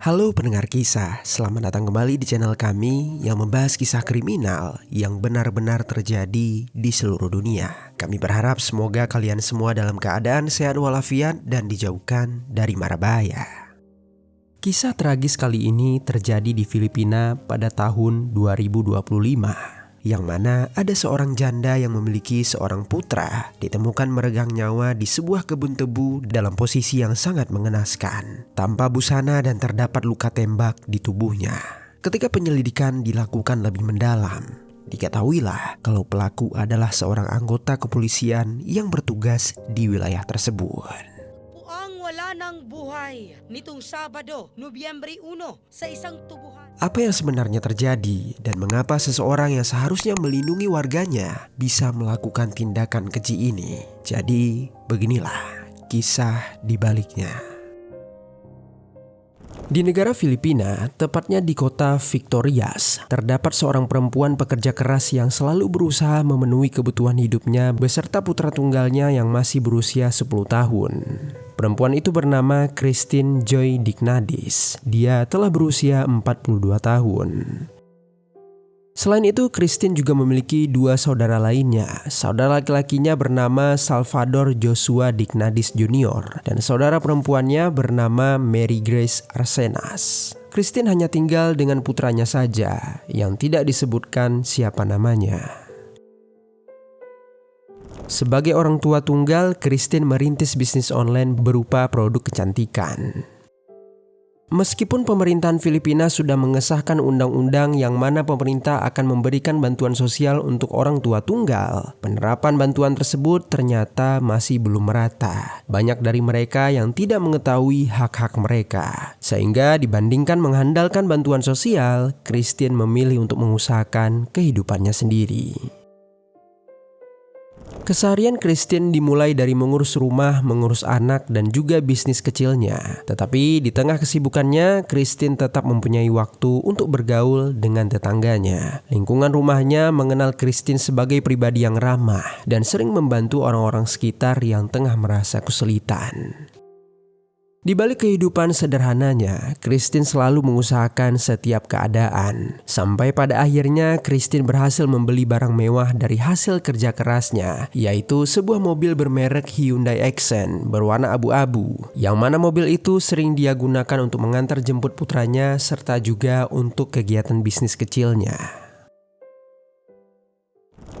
Halo pendengar kisah, selamat datang kembali di channel kami yang membahas kisah kriminal yang benar-benar terjadi di seluruh dunia. Kami berharap semoga kalian semua dalam keadaan sehat walafiat dan dijauhkan dari mara bahaya. Kisah tragis kali ini terjadi di Filipina pada tahun 2025. Yang mana ada seorang janda yang memiliki seorang putra ditemukan meregang nyawa di sebuah kebun tebu dalam posisi yang sangat mengenaskan, tanpa busana dan terdapat luka tembak di tubuhnya. Ketika penyelidikan dilakukan lebih mendalam, diketahuilah kalau pelaku adalah seorang anggota kepolisian yang bertugas di wilayah tersebut. Wala ng buhay nitong Sabado, Nobyembre 1 sa isang tubuhan. Apa yang sebenarnya terjadi dan mengapa seseorang yang seharusnya melindungi warganya bisa melakukan tindakan keji ini? Jadi, beginilah kisah di baliknya. Di negara Filipina, tepatnya di kota Victorias, terdapat seorang perempuan pekerja keras yang selalu berusaha memenuhi kebutuhan hidupnya beserta putra tunggalnya yang masih berusia 10 tahun. Perempuan itu bernama Christine Joy Dignadis. Dia telah berusia 42 tahun. Selain itu, Christine juga memiliki dua saudara lainnya. Saudara laki-lakinya bernama Salvador Joshua Dignadis Jr. dan saudara perempuannya bernama Mary Grace Arsenas. Christine hanya tinggal dengan putranya saja yang tidak disebutkan siapa namanya. Sebagai orang tua tunggal, Christine merintis bisnis online berupa produk kecantikan. Meskipun pemerintahan Filipina sudah mengesahkan undang-undang yang mana pemerintah akan memberikan bantuan sosial untuk orang tua tunggal, penerapan bantuan tersebut ternyata masih belum merata. Banyak dari mereka yang tidak mengetahui hak-hak mereka. Sehingga dibandingkan mengandalkan bantuan sosial, Christine memilih untuk mengusahakan kehidupannya sendiri. Keseharian Christine dimulai dari mengurus rumah, mengurus anak, dan juga bisnis kecilnya. Tetapi di tengah kesibukannya, Christine tetap mempunyai waktu untuk bergaul dengan tetangganya. Lingkungan rumahnya mengenal Christine sebagai pribadi yang ramah dan sering membantu orang-orang sekitar yang tengah merasa kesulitan. Di balik kehidupan sederhananya, Christine selalu mengusahakan setiap keadaan. Sampai pada akhirnya Christine berhasil membeli barang mewah dari hasil kerja kerasnya, yaitu sebuah mobil bermerek Hyundai Accent berwarna abu-abu, yang mana mobil itu sering dia gunakan untuk mengantar jemput putranya serta juga untuk kegiatan bisnis kecilnya.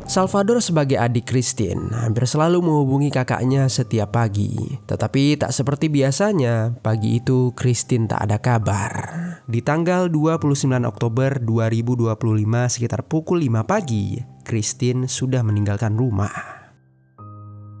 Salvador sebagai adik Christine hampir selalu menghubungi kakaknya setiap pagi. Tetapi tak seperti biasanya, pagi itu Christine tak ada kabar. Di tanggal 29 Oktober 2025 sekitar pukul 5 pagi, Christine sudah meninggalkan rumah.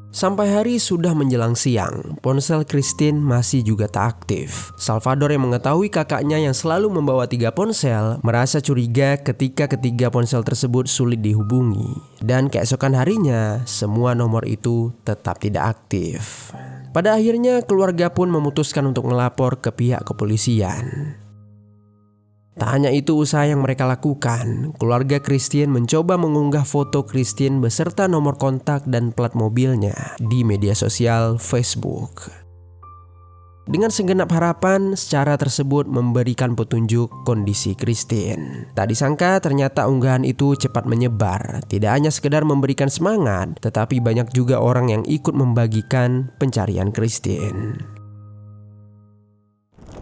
Sampai hari sudah menjelang siang, ponsel Christine masih juga tak aktif. Salvador yang mengetahui kakaknya yang selalu membawa 3 ponsel merasa curiga ketika ketiga ponsel tersebut sulit dihubungi. Dan keesokan harinya, semua nomor itu tetap tidak aktif. Pada akhirnya keluarga pun memutuskan untuk melapor ke pihak kepolisian. Tak hanya itu usaha yang mereka lakukan, keluarga Christine mencoba mengunggah foto Christine beserta nomor kontak dan plat mobilnya di media sosial Facebook. Dengan segenap harapan, secara tersebut memberikan petunjuk kondisi Christine. Tak disangka ternyata unggahan itu cepat menyebar. Tidak hanya sekedar memberikan semangat, tetapi banyak juga orang yang ikut membagikan pencarian Christine.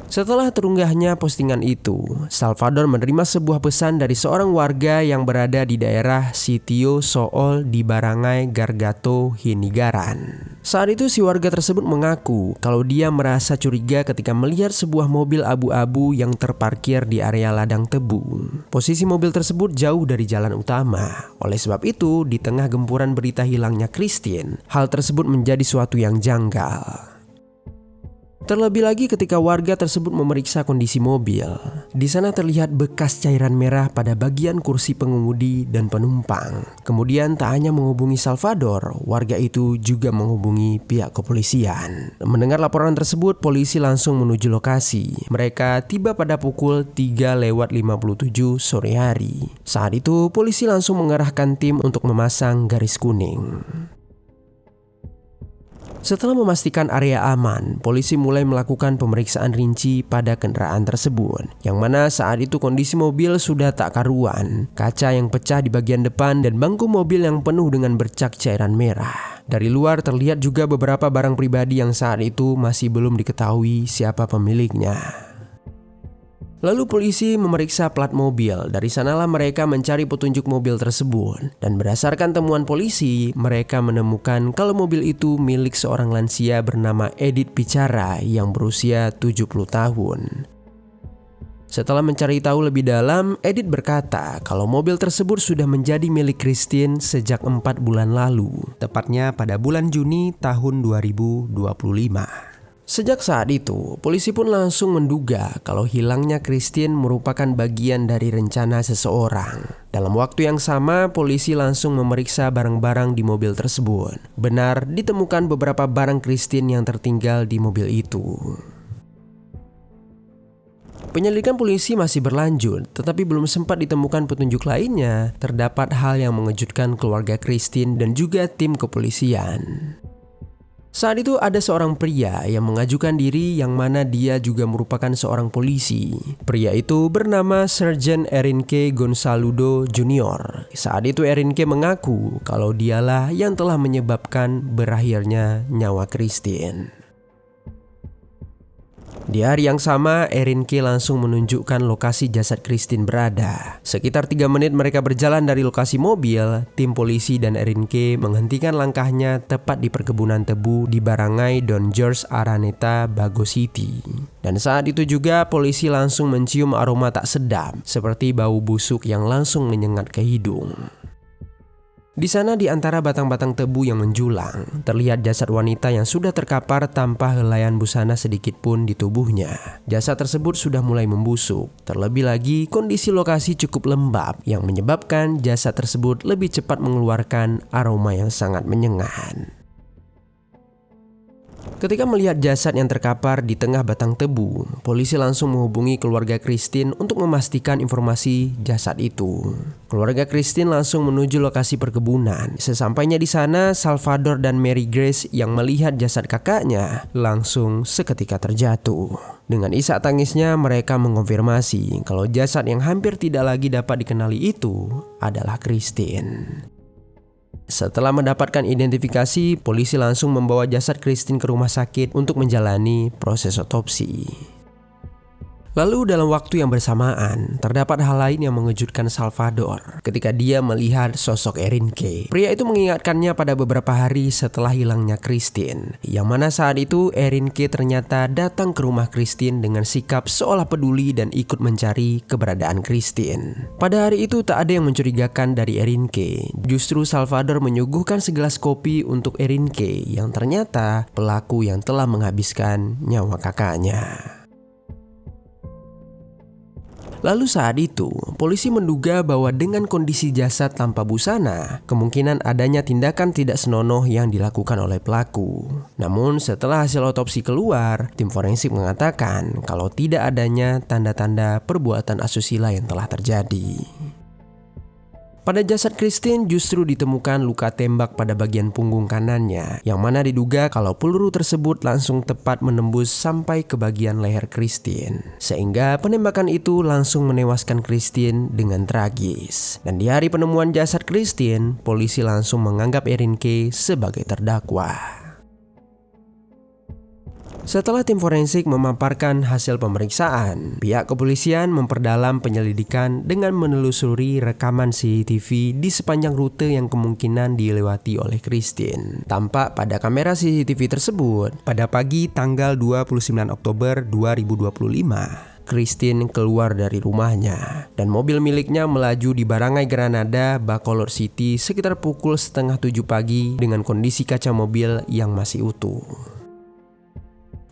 Setelah terunggahnya postingan itu, Salvador menerima sebuah pesan dari seorang warga yang berada di daerah Sitio Sool di Barangay Gargato, Hinigaran. Saat itu si warga tersebut mengaku kalau dia merasa curiga ketika melihat sebuah mobil abu-abu yang terparkir di area ladang tebu. Posisi mobil tersebut jauh dari jalan utama. Oleh sebab itu, di tengah gempuran berita hilangnya Christine, hal tersebut menjadi suatu yang janggal. Terlebih lagi ketika warga tersebut memeriksa kondisi mobil. Di sana terlihat bekas cairan merah pada bagian kursi pengemudi dan penumpang. Kemudian tak hanya menghubungi Salvador, warga itu juga menghubungi pihak kepolisian. Mendengar laporan tersebut, polisi langsung menuju lokasi. Mereka tiba pada pukul 3:57 sore hari. Saat itu, polisi langsung mengerahkan tim untuk memasang garis kuning. Setelah memastikan area aman, polisi mulai melakukan pemeriksaan rinci pada kendaraan tersebut, yang mana saat itu kondisi mobil sudah tak karuan, kaca yang pecah di bagian depan dan bangku mobil yang penuh dengan bercak cairan merah. Dari luar terlihat juga beberapa barang pribadi yang saat itu masih belum diketahui siapa pemiliknya. Lalu polisi memeriksa plat mobil. Dari sanalah mereka mencari petunjuk mobil tersebut. Dan berdasarkan temuan polisi, mereka menemukan kalau mobil itu milik seorang lansia bernama Edith Picara yang berusia 70 tahun. Setelah mencari tahu lebih dalam, Edith berkata kalau mobil tersebut sudah menjadi milik Christine sejak 4 bulan lalu, tepatnya pada bulan Juni tahun 2025. Sejak saat itu, polisi pun langsung menduga kalau hilangnya Christine merupakan bagian dari rencana seseorang. Dalam waktu yang sama, polisi langsung memeriksa barang-barang di mobil tersebut. Benar, ditemukan beberapa barang Christine yang tertinggal di mobil itu. Penyelidikan polisi masih berlanjut, tetapi belum sempat ditemukan petunjuk lainnya. Terdapat hal yang mengejutkan keluarga Christine dan juga tim kepolisian. Saat itu ada seorang pria yang mengajukan diri yang mana dia juga merupakan seorang polisi. Pria itu bernama Sergeant Erinke Gonsaludo Jr. Saat itu Erinke mengaku kalau dialah yang telah menyebabkan berakhirnya nyawa Christine. Di hari yang sama, Erinke langsung menunjukkan lokasi jasad Christine berada. Sekitar 3 menit mereka berjalan dari lokasi mobil, tim polisi dan Erinke menghentikan langkahnya tepat di perkebunan tebu di Barangay Don George Araneta, Bago City. Dan saat itu juga polisi langsung mencium aroma tak sedap, seperti bau busuk yang langsung menyengat ke hidung. Di sana di antara batang-batang tebu yang menjulang, terlihat jasad wanita yang sudah terkapar tanpa helaian busana sedikit pun di tubuhnya. Jasad tersebut sudah mulai membusuk. Terlebih lagi, kondisi lokasi cukup lembab yang menyebabkan jasad tersebut lebih cepat mengeluarkan aroma yang sangat menyengat. Ketika melihat jasad yang terkapar di tengah batang tebu, polisi langsung menghubungi keluarga Christine untuk memastikan informasi jasad itu. Keluarga Christine langsung menuju lokasi perkebunan. Sesampainya di sana, Salvador dan Mary Grace yang melihat jasad kakaknya langsung seketika terjatuh. Dengan isak tangisnya, mereka mengonfirmasi kalau jasad yang hampir tidak lagi dapat dikenali itu adalah Christine. Setelah mendapatkan identifikasi, polisi langsung membawa jasad Christine ke rumah sakit untuk menjalani proses otopsi. Lalu dalam waktu yang bersamaan, terdapat hal lain yang mengejutkan Salvador ketika dia melihat sosok Erinke. Pria itu mengingatkannya pada beberapa hari setelah hilangnya Christine, yang mana saat itu Erinke ternyata datang ke rumah Christine dengan sikap seolah peduli dan ikut mencari keberadaan Christine. Pada hari itu tak ada yang mencurigakan dari Erinke. Justru Salvador menyuguhkan segelas kopi untuk Erinke yang ternyata pelaku yang telah menghabiskan nyawa kakaknya. Lalu saat itu, polisi menduga bahwa dengan kondisi jasad tanpa busana, kemungkinan adanya tindakan tidak senonoh yang dilakukan oleh pelaku. Namun setelah hasil otopsi keluar, tim forensik mengatakan kalau tidak adanya tanda-tanda perbuatan asusila yang telah terjadi. Pada jasad Christine justru ditemukan luka tembak pada bagian punggung kanannya, yang mana diduga kalau peluru tersebut langsung tepat menembus sampai ke bagian leher Christine. Sehingga penembakan itu langsung menewaskan Christine dengan tragis. Dan di hari penemuan jasad Christine, polisi langsung menganggap Erinke sebagai terdakwa. Setelah tim forensik memaparkan hasil pemeriksaan, pihak kepolisian memperdalam penyelidikan dengan menelusuri rekaman CCTV di sepanjang rute yang kemungkinan dilewati oleh Christine. Tampak pada kamera CCTV tersebut, pada pagi tanggal 29 Oktober 2025, Christine keluar dari rumahnya dan mobil miliknya melaju di Barangay Granada, Bacolod City sekitar pukul 6:30 pagi dengan kondisi kaca mobil yang masih utuh.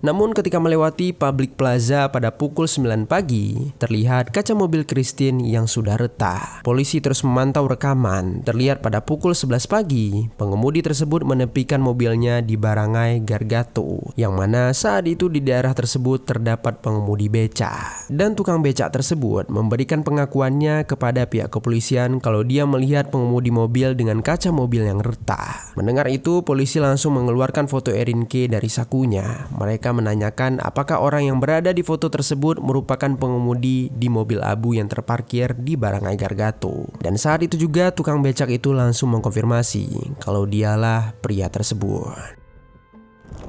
Namun ketika melewati Public Plaza pada pukul 9 pagi, terlihat kaca mobil Christine yang sudah retak. Polisi terus memantau rekaman. Terlihat pada pukul 11 pagi, pengemudi tersebut menepikan mobilnya di Barangay Gargato, yang mana saat itu di daerah tersebut terdapat pengemudi becak. Dan tukang becak tersebut memberikan pengakuannya kepada pihak kepolisian kalau dia melihat pengemudi mobil dengan kaca mobil yang retak. Mendengar itu, polisi langsung mengeluarkan foto Erin K dari sakunya. Mereka menanyakan apakah orang yang berada di foto tersebut merupakan pengemudi di mobil abu yang terparkir di Barangay Gargato. Dan saat itu juga tukang becak itu langsung mengkonfirmasi kalau dialah pria tersebut.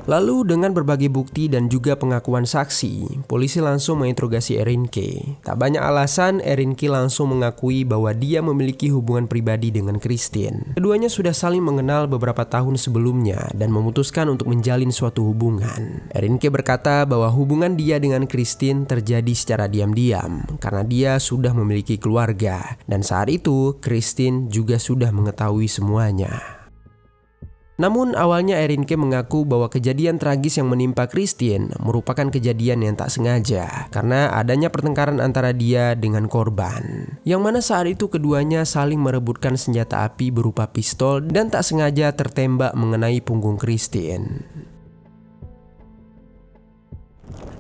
Lalu dengan berbagai bukti dan juga pengakuan saksi, polisi langsung menginterogasi Erin K. Tak banyak alasan, Erin K langsung mengakui bahwa dia memiliki hubungan pribadi dengan Christine. Keduanya sudah saling mengenal beberapa tahun sebelumnya dan memutuskan untuk menjalin suatu hubungan. Erin K berkata bahwa hubungan dia dengan Christine terjadi secara diam-diam karena dia sudah memiliki keluarga, dan saat itu Christine juga sudah mengetahui semuanya. Namun awalnya Erin K mengaku bahwa kejadian tragis yang menimpa Christine merupakan kejadian yang tak sengaja karena adanya pertengkaran antara dia dengan korban, yang mana saat itu keduanya saling merebutkan senjata api berupa pistol dan tak sengaja tertembak mengenai punggung Christine.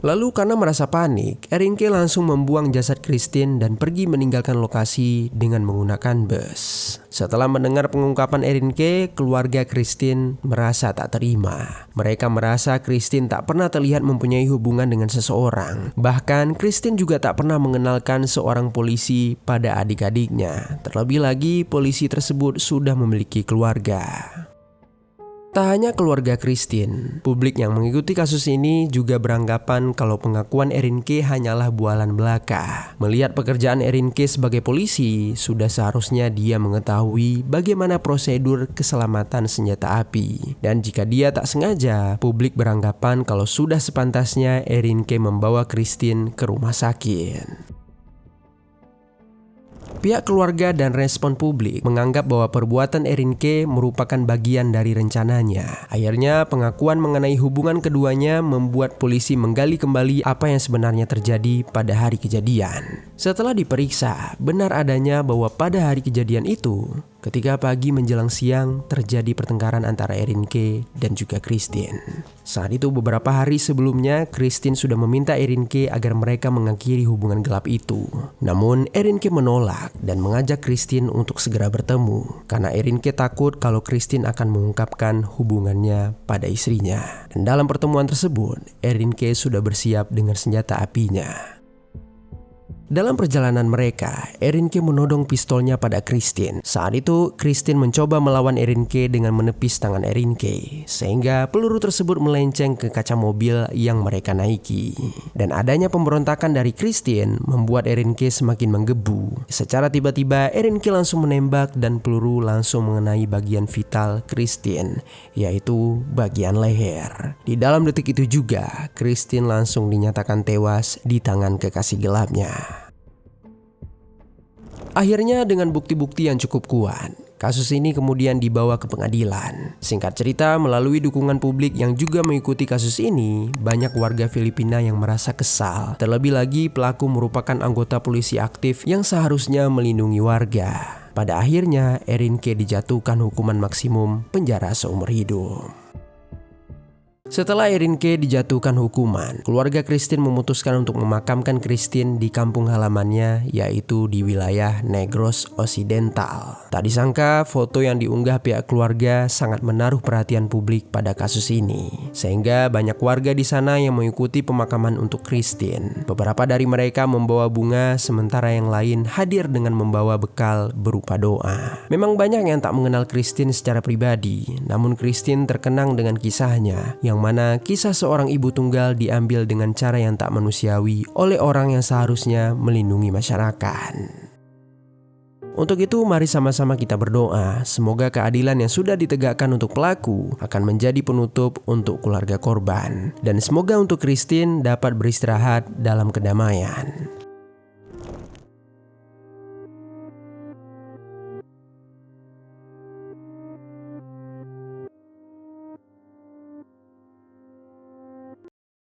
Lalu karena merasa panik, Erin K langsung membuang jasad Christine dan pergi meninggalkan lokasi dengan menggunakan bus. Setelah mendengar pengungkapan Erin K, keluarga Christine merasa tak terima. Mereka merasa Christine tak pernah terlihat mempunyai hubungan dengan seseorang. Bahkan Christine juga tak pernah mengenalkan seorang polisi pada adik-adiknya. Terlebih lagi polisi tersebut sudah memiliki keluarga. Tak hanya keluarga Christine, publik yang mengikuti kasus ini juga beranggapan kalau pengakuan Erin K hanyalah bualan belaka. Melihat pekerjaan Erin K sebagai polisi, sudah seharusnya dia mengetahui bagaimana prosedur keselamatan senjata api. Dan jika dia tak sengaja, publik beranggapan kalau sudah sepantasnya Erin K membawa Christine ke rumah sakit. Pihak keluarga dan respon publik menganggap bahwa perbuatan Erin K merupakan bagian dari rencananya. Akhirnya pengakuan mengenai hubungan keduanya membuat polisi menggali kembali apa yang sebenarnya terjadi pada hari kejadian. Setelah diperiksa, benar adanya bahwa pada hari kejadian itu, ketika pagi menjelang siang terjadi pertengkaran antara Erin K dan juga Christine. Saat itu beberapa hari sebelumnya Christine sudah meminta Erin K agar mereka mengakhiri hubungan gelap itu. Namun Erin K menolak dan mengajak Christine untuk segera bertemu karena Erin K takut kalau Christine akan mengungkapkan hubungannya pada istrinya. Dan dalam pertemuan tersebut, Erin K sudah bersiap dengan senjata apinya. Dalam perjalanan mereka, Erin K menodong pistolnya pada Christine. Saat itu, Christine mencoba melawan Erin K dengan menepis tangan Erin K, sehingga peluru tersebut melenceng ke kaca mobil yang mereka naiki. Dan adanya pemberontakan dari Christine membuat Erin K semakin menggebu. Secara tiba-tiba, Erin K langsung menembak dan peluru langsung mengenai bagian vital Christine, yaitu bagian leher. Di dalam detik itu juga, Christine langsung dinyatakan tewas di tangan kekasih gelapnya. Akhirnya dengan bukti-bukti yang cukup kuat, kasus ini kemudian dibawa ke pengadilan. Singkat cerita, melalui dukungan publik yang juga mengikuti kasus ini, banyak warga Filipina yang merasa kesal. Terlebih lagi pelaku merupakan anggota polisi aktif yang seharusnya melindungi warga. Pada akhirnya, Erin K dijatuhkan hukuman maksimum penjara seumur hidup. Setelah Erin K dijatuhkan hukuman, keluarga Christine memutuskan untuk memakamkan Christine di kampung halamannya, yaitu di wilayah Negros Occidental. Tak disangka, foto yang diunggah pihak keluarga sangat menaruh perhatian publik pada kasus ini, sehingga banyak warga di sana yang mengikuti pemakaman untuk Christine. Beberapa dari mereka membawa bunga, sementara yang lain hadir dengan membawa bekal berupa doa. Memang banyak yang tak mengenal Christine secara pribadi, namun Christine terkenang dengan kisahnya, yang mana kisah seorang ibu tunggal diambil dengan cara yang tak manusiawi oleh orang yang seharusnya melindungi masyarakat. Untuk itu mari sama-sama kita berdoa, semoga keadilan yang sudah ditegakkan untuk pelaku akan menjadi penutup untuk keluarga korban. Dan semoga untuk Christine dapat beristirahat dalam kedamaian.